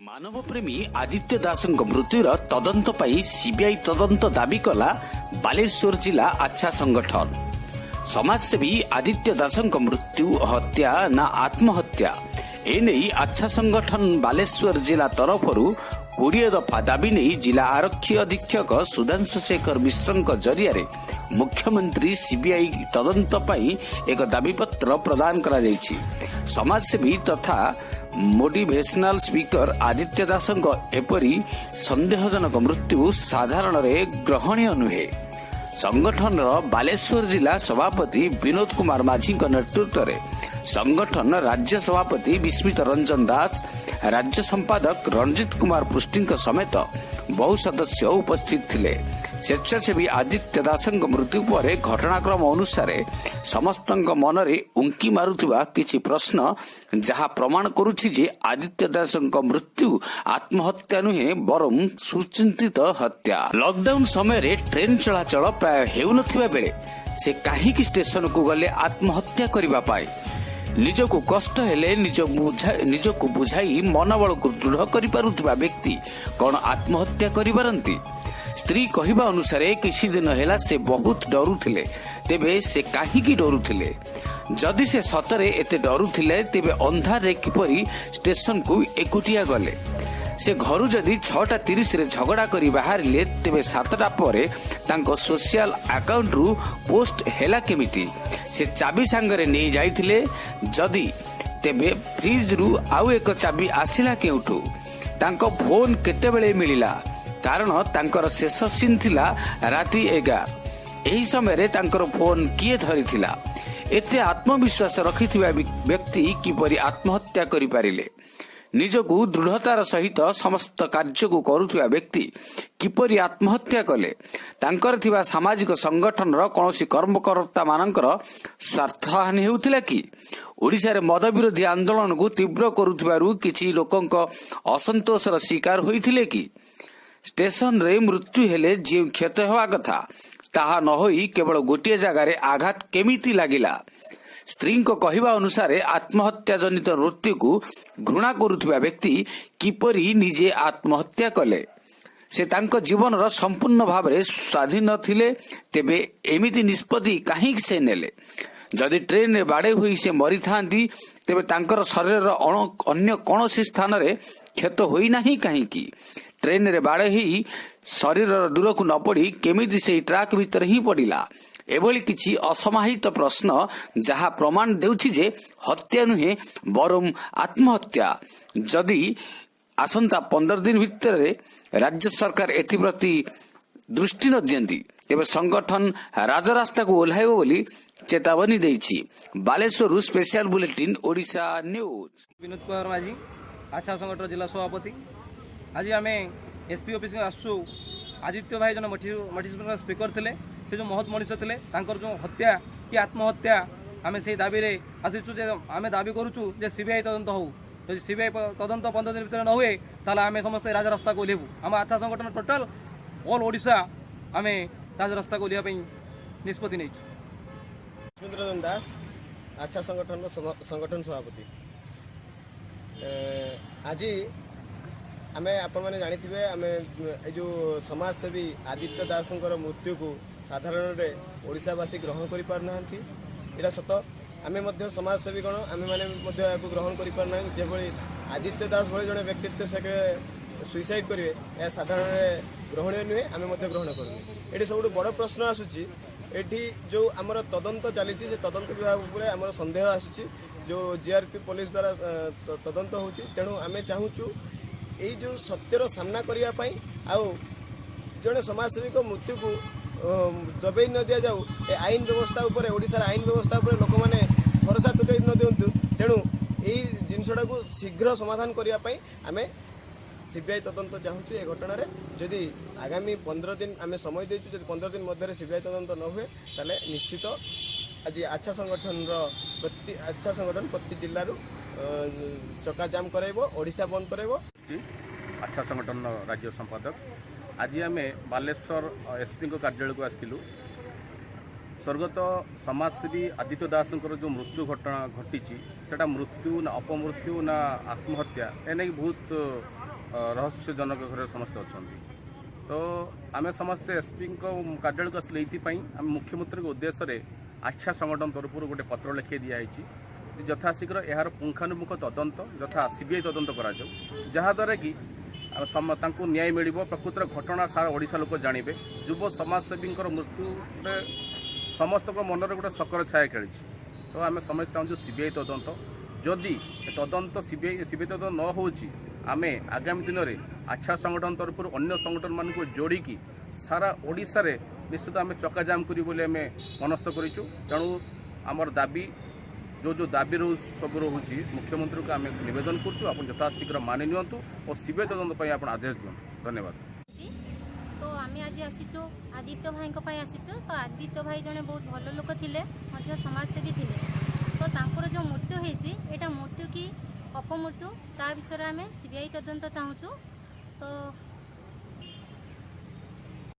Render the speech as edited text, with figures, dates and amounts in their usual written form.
मानव प्रेमी आदित्य दासଙ୍କ मृत्युर तदंत पाई सीबीआई तदंत दाबी कला बालेश्वर जिला अच्छा संगठन। समाजसेवी आदित्य दासଙ୍କ मृत्यु हत्या ना आत्महत्या एने अच्छा संगठन बालेश्वर जिला तरफरु 20 दफा दाबी नहीं जिला आरक्षी अधीक्षक सुधांशु शेखर मिश्र जरिया मुख्यमंत्री सीबीआई तदंत पाई एक दाबीपत्र प्रदान करा जायछि। समाजसेवी तथा मोटिवेशनल स्पीकर आदित्य दासଙ୍କ एपरी संदेहजनक मृत्यु साधारण ग्रहणीय नुहे। संगठन बालेश्वर जिला सभापति विनोद कुमार माझी नेतृत्व में संगठन राज्य सभापति विस्मित रंजन दास, राज्य संपादक रंजित कुमार पुष्टि समेत बहु सदस्य उपस्थित थिले। स्वेच्छासेवी आदित्य दासଙ୍କ मृत्यु पर घटनाक्रम अनुसार समस्त मनरे उंकी मारुथिबा किछि प्रश्न जहा प्रमाण करुछि जे आदित्य दासଙ୍କ मृत्यु आत्महत्या नुहे बरम सुचिंतित हत्या। लॉकडाउन समय ट्रेन चलाचल प्राय हेउनथिबा बेले से काहीकि स्टेशन को गले आत्महत्या करिबा पाए निजको कष्ट हेले निजको बुझाई मनोबल को दृढ़ करि पारुथिबा व्यक्ति कोन आत्महत्या करि पारंती। स्त्री कहिबा अनुसार किछि दिन हेला से बहुत डरुथिले, तेबे से काहीकि डरुथिले? जदि से सतरे एते डरुथिले तेबे अंधार रे किपरि स्टेशन को एकुटिया गले? से घरु जदि 6:30 रे झगड़ा करी बाहरिले तेबे 7टा परे तांको सोशल अकाउंट रु पोस्ट हेला केमिति? से चाबी सांगरे नै जाइथिले जदि तेबे फ्रिज रु आउ एक चाबी आसिला केउठु? तांको फोन केते बेले मिलिला? कारण तांकर शेष सीन थिला राति 11। एही समय रे तांकर फोन किए धरिथिला? एते आत्मविश्वास रखिथिबा व्यक्ति किपरि आत्महत्या करि पारिले? निजको दृढ़तार सहित समस्त कार्य को करुथिबा व्यक्ति किपरि आत्महत्या कले? तांकर थिबा सामाजिक संगठन रो कोनोसी कर्मकर्ता मानकर स्वार्थहानि हेउथिला कि? ओडिसा रे मद विरोधी आंदोलन को तीव्र करुथिबारु किछि लोकंक असंतोषर शिकार होइथिले कि? स्टेशन रे मृत्यु हेले जे क्षत हेवा कथा ताहा न होई केवल गोटिए जगह रे आघात केमिति लागिला? स्त्री को कहवा अनुसार आत्महत्या जनित मृत्यु को घृणा करुथिबा व्यक्ति किपरि निजे आत्महत्या कले? से तांको जीवन रो संपूर्ण भाव रे स्वाधीन थिले, तेबे एमिति निष्पत्ति काहे से नेले? जदि ट्रेन रे बाडे होई से मरि थांती तेबे तांकर शरीर रो अन्य कोनोसी स्थान रे क्षत होई नाही काहे कि? ट्रेन रे बाडे ही शरीर दूर को न पड़ी केमिति से ट्रैक भीतर ही पड़िला? एभली किछि असमाहित प्रश्न जहा प्रमाण देउछि जे हत्या नुहे बरम आत्महत्या। जदि आसंता 15 दिन भितर राज्य सरकार एथिप्रति दृष्टि न दियंती तेबे संगठन राजरास्ता को ओल्हाइबो बोली चेतावनी देछि। Baleshwar special bulletin Odisha news. Vinod Kumar Majhi अच्छा संगठन जिला सभापति। आज आम एसपी ऑफिस आसु आदित्य भाई जन मोटिवेशनल स्पीकर थे, से जो महत मनीष थे जो हत्या कि आत्महत्या आम से दाबी आसीचु आम दाबी करुचु जे सीबीआई तदंत हो। जब सीबीआई तदंत 15 दिन भर न हुए ताले आम समस्त राजरास्ता को ओह्लैबू। आम अच्छा संगठन टोटाल ऑल ओडिशा आम राजरास्ता को ओह्लैया निष्पत्ति नहीं। रंजन दास अच्छा संगठन सभापति। आज आम आपने जानी आम जो समाजसेवी आदित्य दासଙ୍କର मृत्यु को साधारण ओडिशावासी ग्रहण कर पारना यहाँ सत। आम समाजसेवी गण आम मैंने ग्रहण कर पारना जेभली आदित्य दास भाई जड़े व्यक्तित्व से सुइसाइड करेंगे यह साधारण ग्रहणीय नुहे। आम ग्रहण करूँ ये सब बड़ प्रश्न आसूची एठी जो आमर तदंत चली तदंत विभाग उपर आमर संदेह आसूची जो जीआरपी पुलिस द्वारा तदंत होची। तेणु आम चाहूँ यही जो सत्यर सामना करने आउ जड़े समाजसेवी को मृत्यु को दबे न दि जाऊ ए आईन व्यवस्था उपर ओडिशार आईन व्यवस्था उपर लोक मैंने भरोसा तुटे न दिंतु। तेणु यही जिनसटा को शीघ्र समाधान करने आम सीबीआई तदंत चाहूँ ए घटना जदि आगामी 15 दिन आम समय देचु। 15 दिन मध्य सीबीआई तदंत न हुए ताले निश्चित आज अच्छा संगठन प्रति जिलू चक्काजाम कराइबो, ओडिशा बंद कराइबो। अच्छा संगठन राज्य संपादक आज आम बालेश्वर एसपी कार्यालय को आसलु। स्वर्गत समाजसेवी आदित्य दास जो मृत्यु घटना घटी सेटा मृत्यु ना अपमृत्यु ना आत्महत्या एने बहुत रहस्यजनक घरे समस्ते अच्छा तो आम समस्ते एसपी कार्यालय को आसले ये आम मुख्यमंत्री उद्देश्य आच्छा संगठन तरफ गोटे पत्र लिखे दिखाई यथाशीघ्र यार पुंखानुपुंख तदंत यथा सीबीआई तदंत करा जहाँद्वारा कि न्याय मिल प्रकृतर घटना सारा ओडिशा लोक जानवे युव समाजसेवी मृत्यु समस्त मनरे गोटे शकर छाया खेली तो आम समस्त चाहूँ सीबीआई तदंत जदि तदंत सीबीआई तदंत न हो आम आगामी दिन में आच्छा संगठन तरफ अन्य संगठन मान जोड़ी सारा ओडिशा रे निश्चित आम चक्काजाम करी बोली आम मनस्थ करूँ तेणु आमर दाबी जो दाबी सब रोचे मुख्यमंत्री को आम नवेदन करूँ यथाशीघ्र मानि नियंतु और सीबीआई तदंत आप आदेश दियंतु धन्यवाद। तो आम आज आसीचु आदित्य भाई आसीचु तो आदित्य भाई जड़े बहुत भल लोक थे समाजसेवी थे तो तांकर जो मृत्यु होती यहाँ मृत्यु कि अपमृत्यु ता विषय में सीबीआई तदंत चाहूँ तो